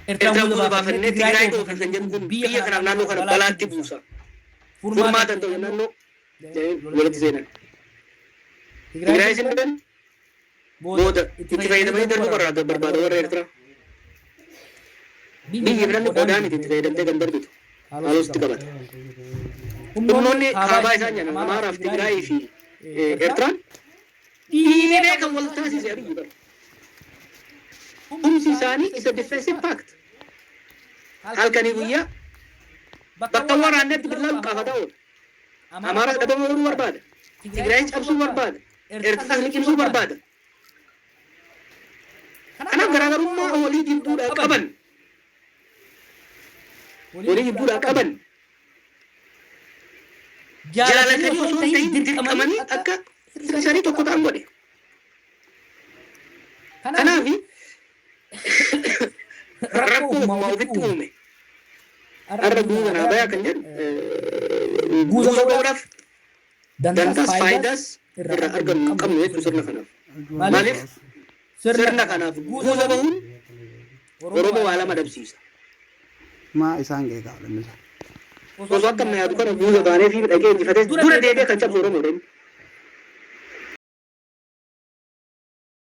Ertraan buuza baafannee Tigraay dhoofe kan jedhu kun biyya kanaaf naannoo kana balaatti buusa. Furmaata ta'u naannoo walitti seenan. Tigraay isin booda itti fayyadamanii darbuu barbaada warra Eertiraa. Biyyi biranni qodaa miti itti fayyadamtee kan darbitu. Haalositti qabata. Humnoonni kaabaa isaan jedhan Amaaraaf Tigraay fi Eertiraan dhiibee kan wal taasise abiyyi bara. Humsi isaanii isa defensive pact. Halkanii guyyaa bakka waraannetti billaan qaafata oola. Amaaraas dhabama godhuu barbaada. Tigraayis cabsuu barbaada. Eertiraas liqimsuu barbaada. Kanaaf garaagarummaa walii jidduudhaa qaban. Walii jidduudhaa qaban. Jaalatanii osoo hin ta'in dirqamanii akka isaanii tokko ta'an godhe. Kanaaf rakkoo uumaa ofitti uume. Har'a guuza naa bayaa kan jedhu guuza godhuudhaaf dantaas faayidaas irraa argannu hin qabnu jechuu sirna kanaaf. Maaliif sirna kanaaf guuza bahuun Oromoo waa lama dhabsiisa. Maa isaan geegaa lammisaa. Osoo akka ammayyaatu kana guuza baanee fi dhaqee injifatee dura deebi'ee kan cabsu Oromoodha.